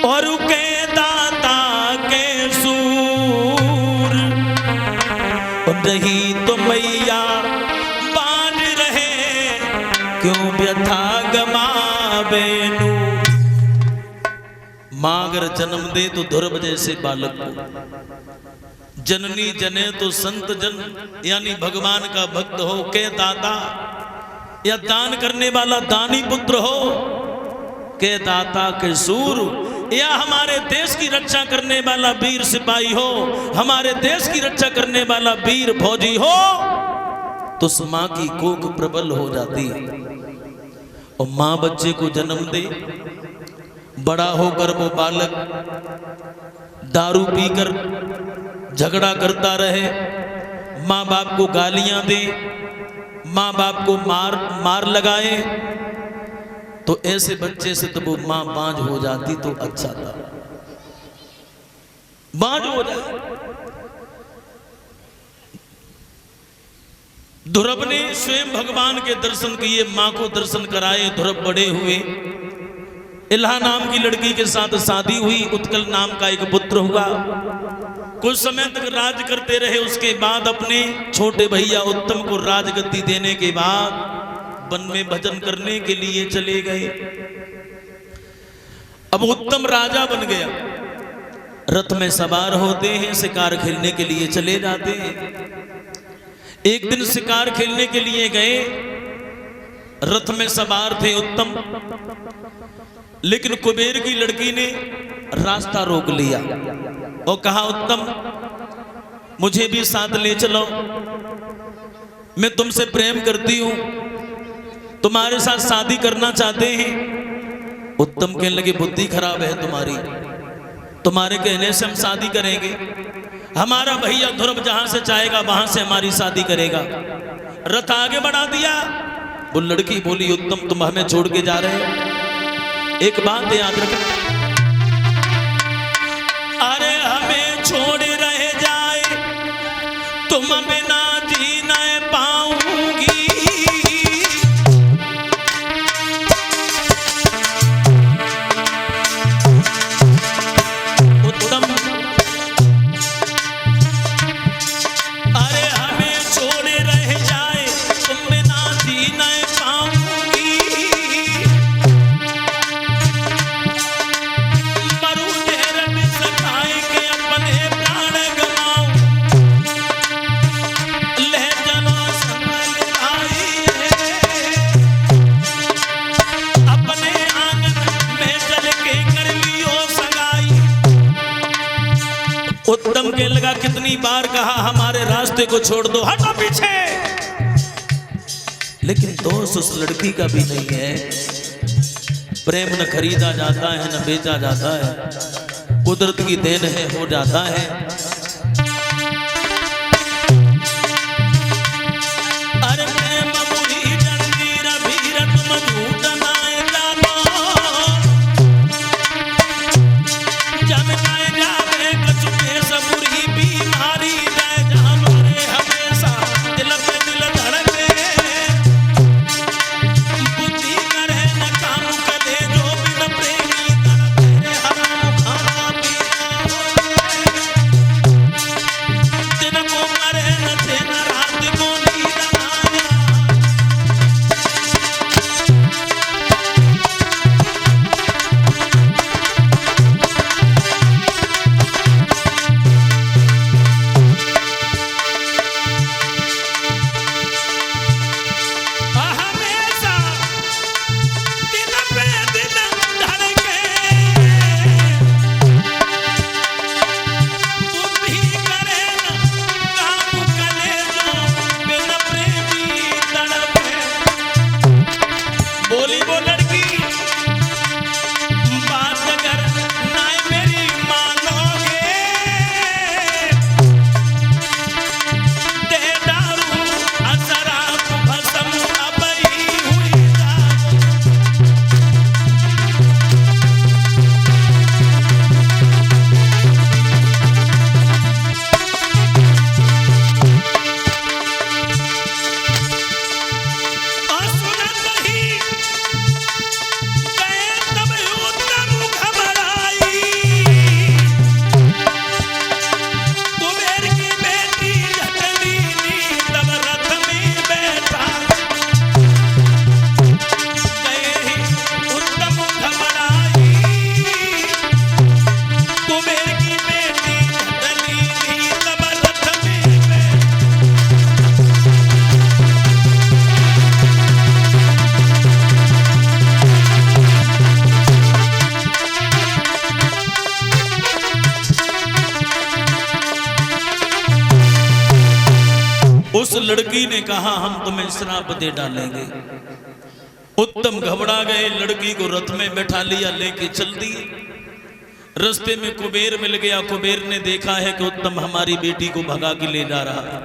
और के दाता के सूर रही तो मैया बांध रहे क्यों व्यथा गमावेनु। मां अगर जन्म दे तो ध्रुव जैसे बालक को, जननी जने तो संत जन यानी भगवान का भक्त हो, के दाता या दान करने वाला दानी पुत्र हो, के दाता के सूर या हमारे देश की रक्षा करने वाला वीर सिपाही हो, हमारे देश की रक्षा करने वाला वीर फौजी हो, तो उस मां की कोख प्रबल हो जाती है। और मां बच्चे को जन्म दे, बड़ा होकर वो बालक दारू पीकर झगड़ा करता रहे, माँ बाप को गालियां दे, माँ बाप को मार लगाए, तो ऐसे बच्चे से तो वो माँ बांझ हो जाती तो अच्छा था, बांझ हो जाए। ध्रुव ने स्वयं भगवान के दर्शन किए, माँ को दर्शन कराए, ध्रुव बड़े हुए। इल्हा नाम की लड़की के साथ शादी हुई, उत्कल नाम का एक पुत्र हुआ। कुछ समय तक राज करते रहे, उसके बाद अपने छोटे भैया उत्तम को राजगद्दी देने के बाद वन में भजन करने के लिए चले गए। अब उत्तम राजा बन गया, रथ में सवार होते हैं, शिकार खेलने के लिए चले जाते हैं। एक दिन शिकार खेलने के लिए गए, रथ में सवार थे उत्तम, लेकिन कुबेर की लड़की ने रास्ता रोक लिया और कहा, उत्तम मुझे भी साथ ले चलो, मैं तुमसे प्रेम करती हूं, तुम्हारे साथ शादी करना चाहते हैं। उत्तम कहने लगे, बुद्धि खराब है तुम्हारी, तुम्हारे कहने से हम शादी करेंगे? हमारा भैया ध्रुव जहां से चाहेगा वहां से हमारी शादी करेगा। रथ आगे बढ़ा दिया। वो लड़की बोली, उत्तम तुम हमें छोड़ के जा रहे हो? एक बात याद रखना, अरे हमें छोड़ रह जाए तुम बिना जी न पाऊंगी। उत्तम, अरे हमें छोड़ रह जाए तुम बिना जी न पाऊंगी। उत्तम के लगा, कितनी बार कहा हमारे रास्ते को छोड़ दो, हटो पीछे। लेकिन दोस्त उस लड़की का भी नहीं है। प्रेम न खरीदा जाता है न बेचा जाता है, कुदरत की देन है, हो जाता है। अरे प्रेम मुरी जंजीर भीरत मधुट नाय जानो, जब नाय जावे कछुके सबुरी बीमारी जाए जानो रे हमेशा दिल पे दिल धड़के। बुद्धि करे न काम करे जो बिन प्रेमी तड़पे, हराम खाना पीना उस लड़की ने कहा हम तुम्हें श्राप दे डालेंगे। उत्तम घबरा गए, लड़की को रथ में बैठा लिया, लेके चल दिए। रास्ते में कुबेर मिल गया। कुबेर ने देखा है कि उत्तम हमारी बेटी को भगा के ले जा रहा है,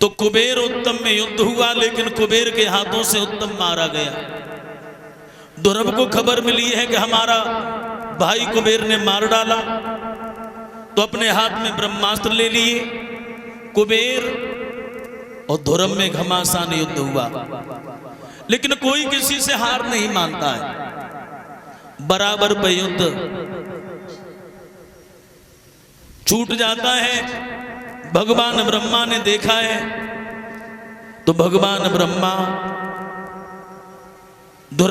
तो कुबेर उत्तम में युद्ध हुआ, लेकिन कुबेर के हाथों से उत्तम मारा गया। ध्रुव को खबर मिली है कि हमारा भाई कुबेर ने मार डाला, तो अपने हाथ में ब्रह्मास्त्र ले लिए। कुबेर और ध्रुव में घमासान युद्ध हुआ, लेकिन कोई किसी से हार नहीं मानता है। बराबर पे युद्ध छूट जाता है। भगवान ब्रह्मा ने देखा है, तो भगवान ब्रह्मा